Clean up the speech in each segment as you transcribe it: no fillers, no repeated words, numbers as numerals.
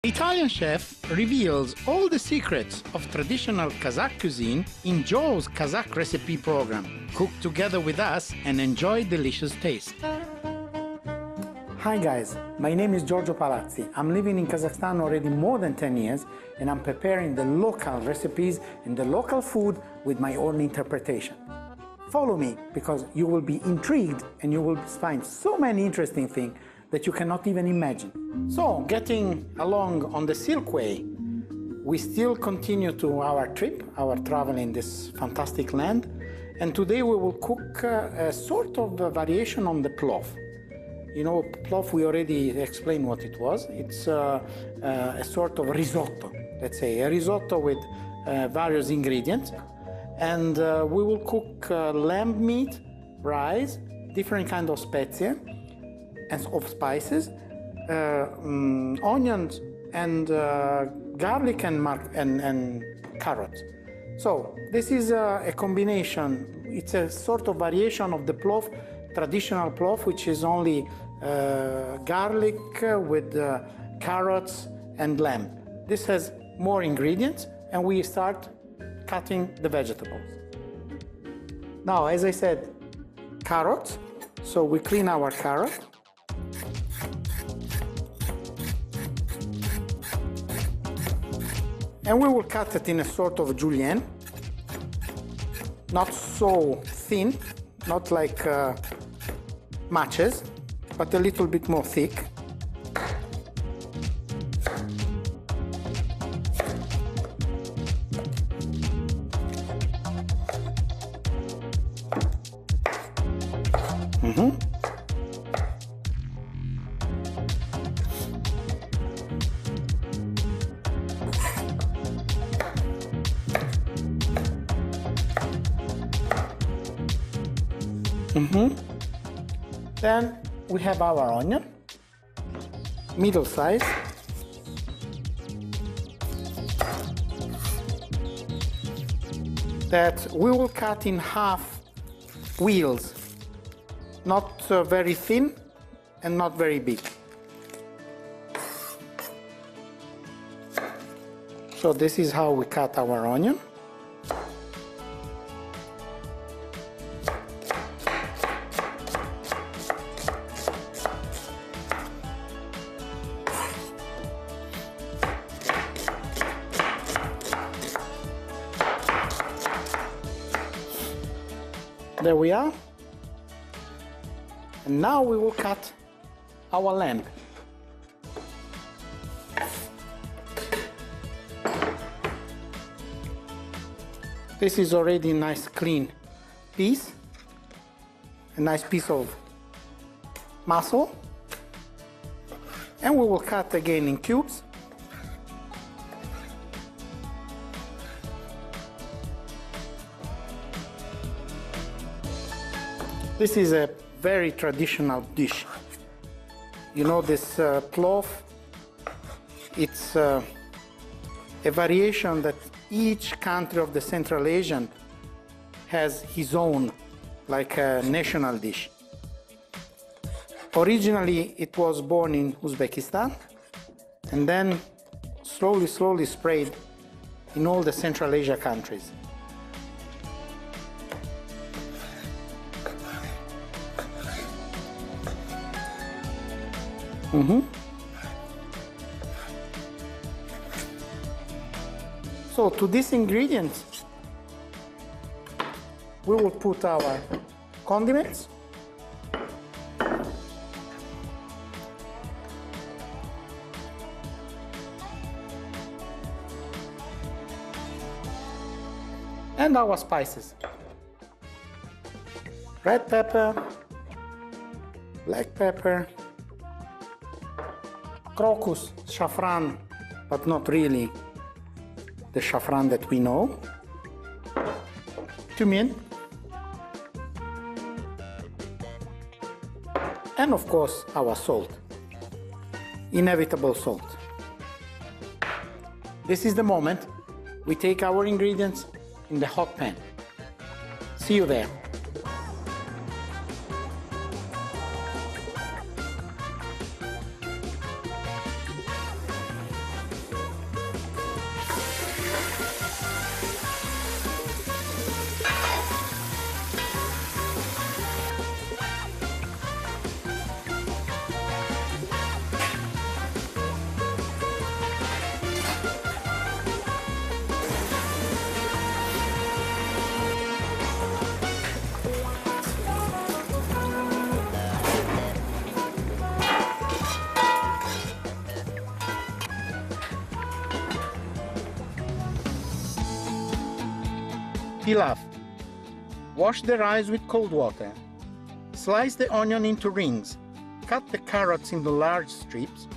Italian chef reveals all the secrets of traditional Kazakh cuisine in Joe's Kazakh recipe program. Cook together with us and enjoy delicious taste. Hi guys, my name is Giorgio Palazzi. I'm living in Kazakhstan already more than 10 years and I'm preparing the local recipes and the local food with my own interpretation. Follow me because you will be intrigued and you will find so many interesting things that you cannot even imagine. So, getting along on the Silkway, we still continue to our trip, our travel in this fantastic land, and today we will cook a sort of a variation on the Pilaf. You know, Pilaf, we already explained what it was. It's a sort of risotto, let's say, a risotto with various ingredients. And we will cook lamb meat, rice, different kind of species, and of spices, onions, and garlic and carrots. So this is a combination. It's a sort of variation of the Pilaf, traditional Pilaf, which is only garlic with carrots and lamb. This has more ingredients, and we start cutting the vegetables. Now, as I said, carrots. So we clean our carrot. And we will cut it in a sort of julienne, not so thin, not like matches, but a little bit more thick. Then we have our onion, middle size. That we will cut in half wheels, not very thin and not very big. So this is how we cut our onion. There we are. And now we will cut our lamb. This is already a nice clean piece, a nice piece of muscle. And we will cut again in cubes. This is a very traditional dish. You know, this Pilaf, it's a variation that each country of the Central Asian has his own, like a national dish. Originally, it was born in Uzbekistan and then slowly spread in all the Central Asia countries. So to these ingredients, we will put our condiments. And our spices. Red pepper, black pepper, crocus, saffron, but not really the saffron that we know, cumin, and of course our salt, inevitable salt. This is the moment we take our ingredients in the hot pan. See you there. Pilaf. Wash the rice with cold water. Slice the onion into rings. Cut the carrots into large strips.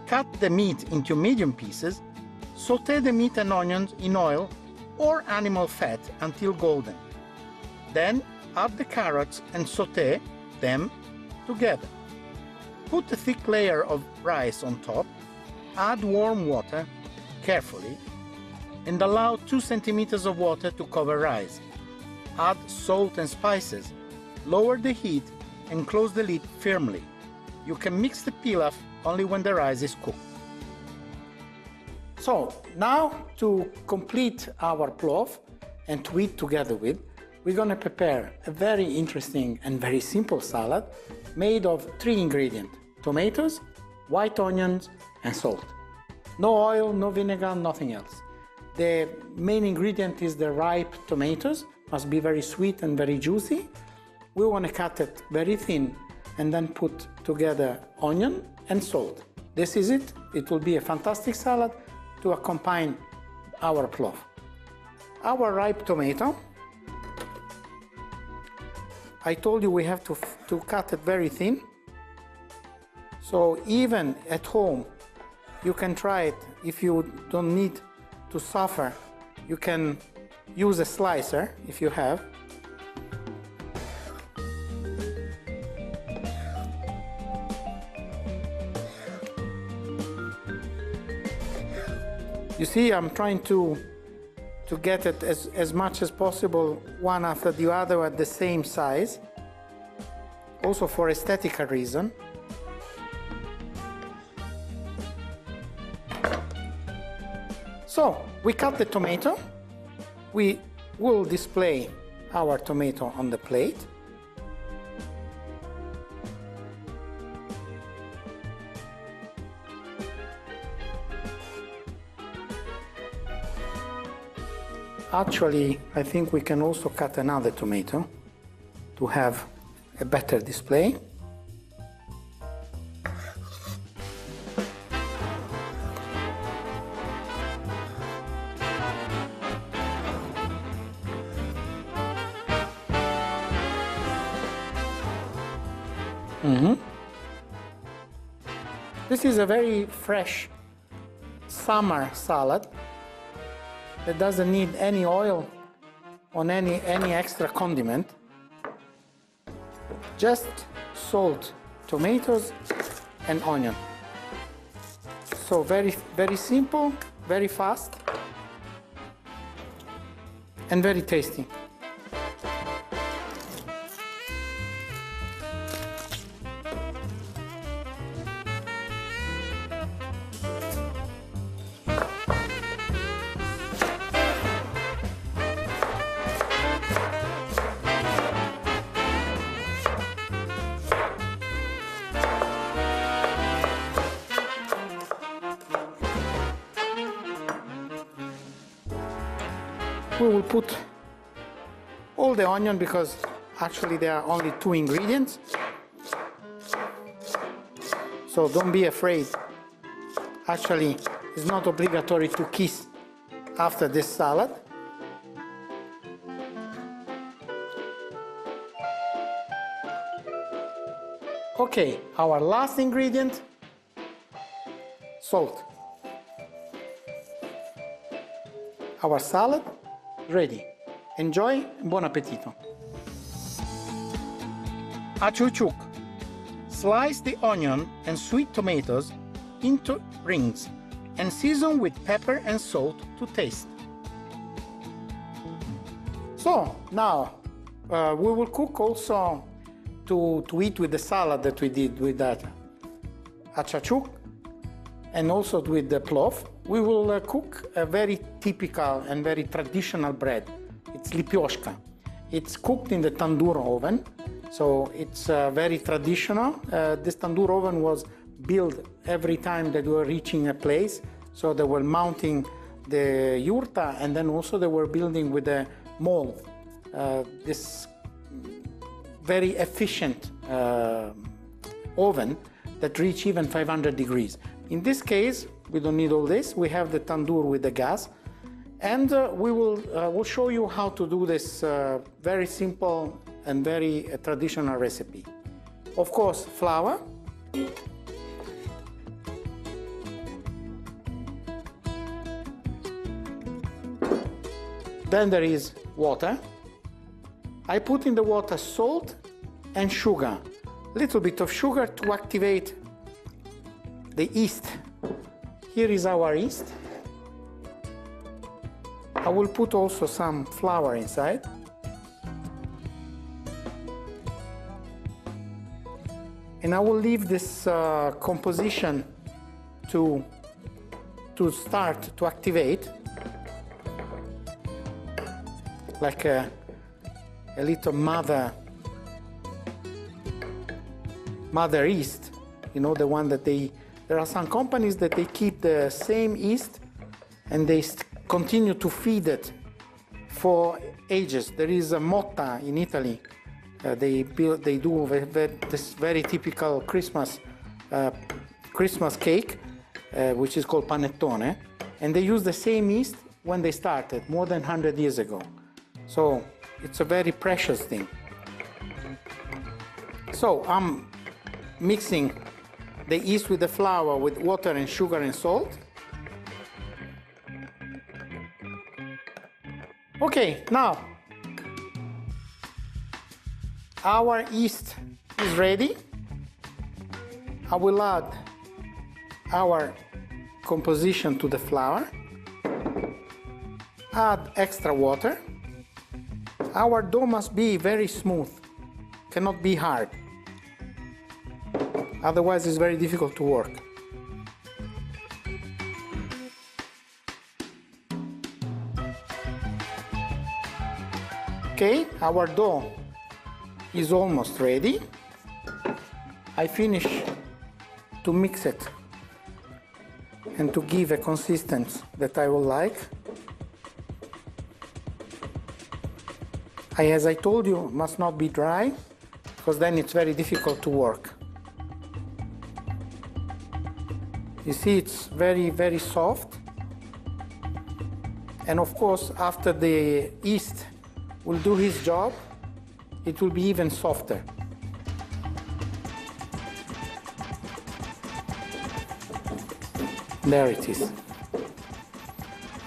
Cut the meat into medium pieces. Sauté the meat and onions in oil or animal fat until golden. Then add the carrots and sauté them together. Put a thick layer of rice on top. Add warm water carefully and allow 2 centimeters of water to cover rice. Add salt and spices. Lower the heat and close the lid firmly. You can mix the pilaf only when the rice is cooked. So now to complete our plov and to eat together with, we're going to prepare a very interesting and very simple salad made of 3 ingredients: tomatoes, white onions, and salt. No oil, no vinegar, nothing else. The main ingredient is the ripe tomatoes, must be very sweet and very juicy. We want to cut it very thin and then put together onion and salt. This is it. It will be a fantastic salad to accompany our plov. Our ripe tomato, I told you we have to cut it very thin. So even at home, you can try it. If you don't need to suffer, you can use a slicer if you have. You see, I'm trying to get it as much as possible, one after the other at the same size, also for aesthetical reason. So we cut the tomato. We will display our tomato on the plate. Actually, I think we can also cut another tomato to have a better display. This is a very fresh summer salad that doesn't need any oil or any extra condiment. Just salt, tomatoes, and onion. So very simple, very fast, and very tasty. We will put all the onion because actually there are only 2 ingredients. So don't be afraid. Actually, it's not obligatory to kiss after this salad. Okay, our last ingredient, salt. Our salad ready. Enjoy and buon appetito. Achuchuk. Slice the onion and sweet tomatoes into rings and season with pepper and salt to taste. So now we will cook also to eat with the salad that we did with that Achuchuk and also with the plov. We will cook a very typical and very traditional bread. It's lipioshka. It's cooked in the tandoor oven, so it's very traditional. This tandoor oven was built every time that we were reaching a place, so they were mounting the yurta and then also they were building with a mold. This very efficient oven that reach even 500 degrees. In this case, we don't need all this. We have the tandoor with the gas, And we'll show you how to do this very simple and very traditional recipe. Of course, flour. Then there is water. I put in the water salt and sugar. A little bit of sugar to activate the yeast. Here is our yeast. I will put also some flour inside. And I will leave this composition to start to activate, like a little mother yeast, you know, the one that there are some companies that they keep the same yeast and they continue to feed it for ages. There is a Motta in Italy. They do this very typical Christmas cake, which is called panettone, and they use the same yeast when they started more than 100 years ago. So it's a very precious thing. So I'm mixing the yeast with the flour with water and sugar and salt. Okay, now our yeast is ready. I will add our composition to the flour. Add extra water. Our dough must be very smooth, cannot be hard. Otherwise it's very difficult to work. Okay, our dough is almost ready. I finish to mix it and to give a consistency that I will like. As I told you, must not be dry, because then it's very difficult to work. You see, it's very, very soft. And of course, after the yeast will do his job, it will be even softer. There it is.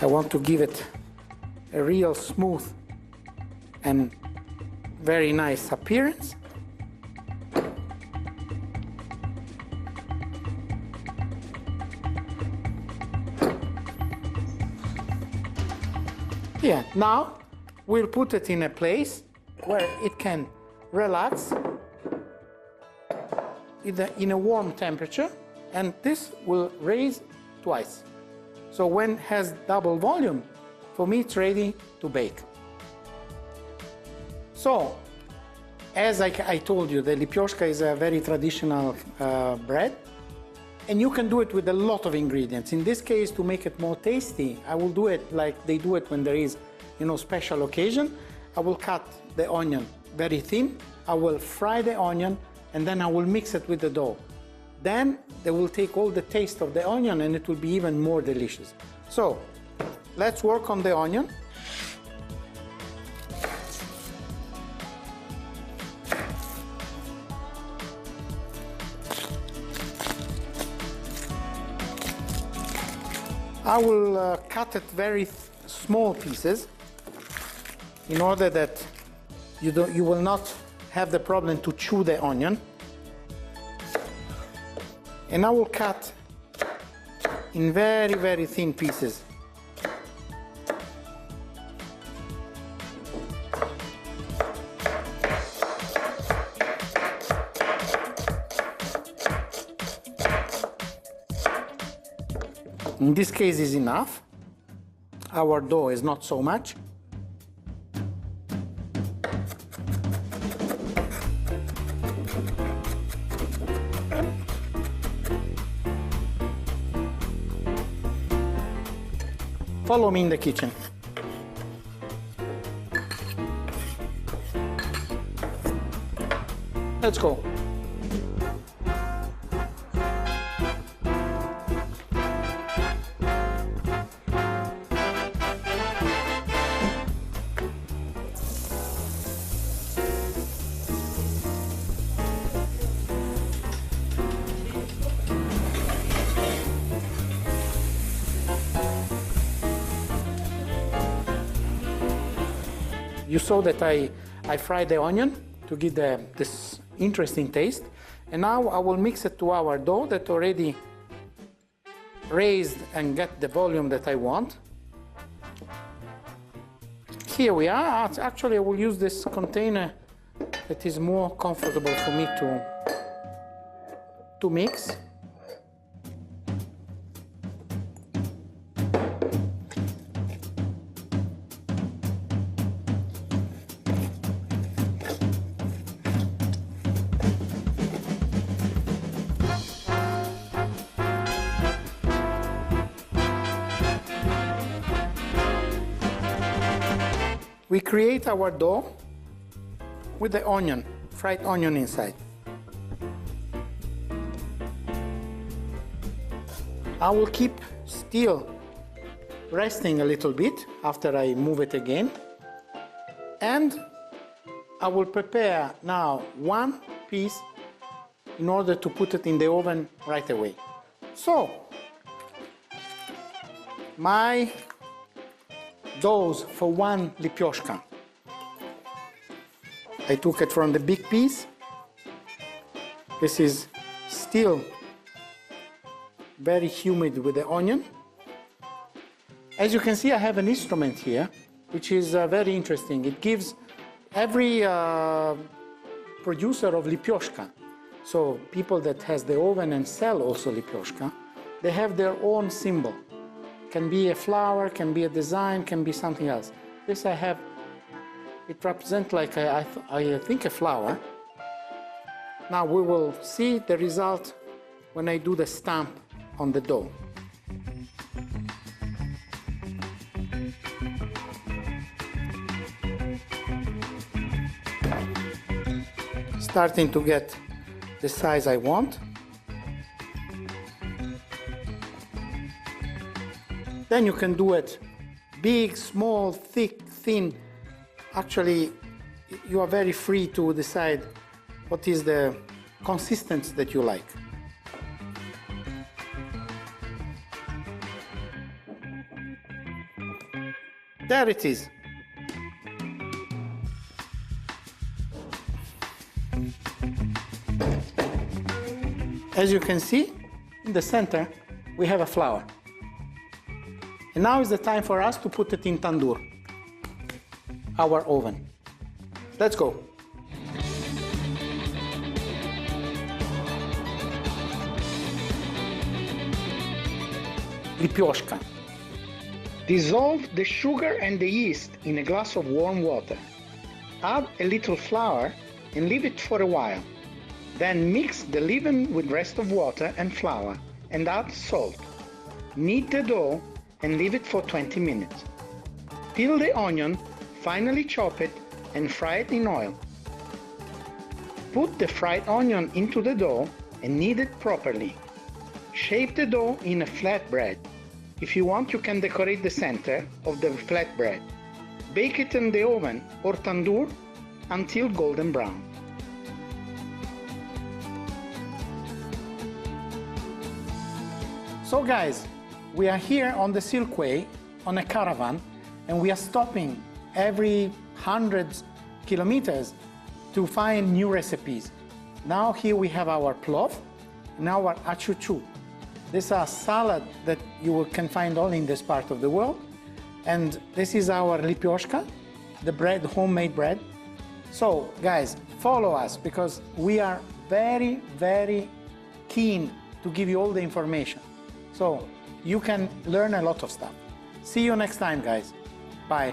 I want to give it a real smooth and very nice appearance. Yeah, now we'll put it in a place where it can relax in a warm temperature, and this will raise twice. So when it has double volume, for me it's ready to bake. So, as I told you, the lipioshka is a very traditional bread, and you can do it with a lot of ingredients. In this case, to make it more tasty, I will do it like they do it when there is, you know, special occasion. I will cut the onion very thin, I will fry the onion, and then I will mix it with the dough. Then they will take all the taste of the onion and it will be even more delicious. So, let's work on the onion. I will cut it very small pieces in order that you will not have the problem to chew the onion. And I will cut in very, very thin pieces. In this case is enough. Our dough is not so much. Follow me in the kitchen. Let's go. You saw that I fried the onion to give this interesting taste. And now I will mix it to our dough that already raised and get the volume that I want. Here we are. Actually, I will use this container that is more comfortable for me to mix. We create our dough with the onion, fried onion inside. I will keep still resting a little bit after I move it again. And I will prepare now one piece in order to put it in the oven right away. So, my doughs for one lipioshka. I took it from the big piece. This is still very humid with the onion. As you can see, I have an instrument here, which is very interesting. It gives every producer of lipioshka, so people that has the oven and sell also lipioshka, they have their own symbol. Can be a flower, can be a design, can be something else. This I have, it represents like I think a flower. Now we will see the result when I do the stamp on the dough. Starting to get the size I want. Then you can do it big, small, thick, thin. Actually, you are very free to decide what is the consistency that you like. There it is. As you can see, in the center, we have a flower. And now is the time for us to put it in tandoor, our oven. Let's go. Lipioshka. Dissolve the sugar and the yeast in a glass of warm water. Add a little flour and leave it for a while. Then mix the leaven with rest of water and flour and add salt. Knead the dough and leave it for 20 minutes. Peel the onion, finely chop it and fry it in oil. Put the fried onion into the dough and knead it properly. Shape the dough in a flatbread. If you want, you can decorate the center of the flatbread. Bake it in the oven or tandoor until golden brown. So guys, we are here on the Silkway on a caravan, and we are stopping every hundreds kilometers to find new recipes. Now here we have our Pilaf and our Achuchuk. These are salad that you can find only in this part of the world. And this is our lipioshka, the bread, homemade bread. So guys, follow us because we are very, very keen to give you all the information. So you can learn a lot of stuff. See you next time, guys. Bye.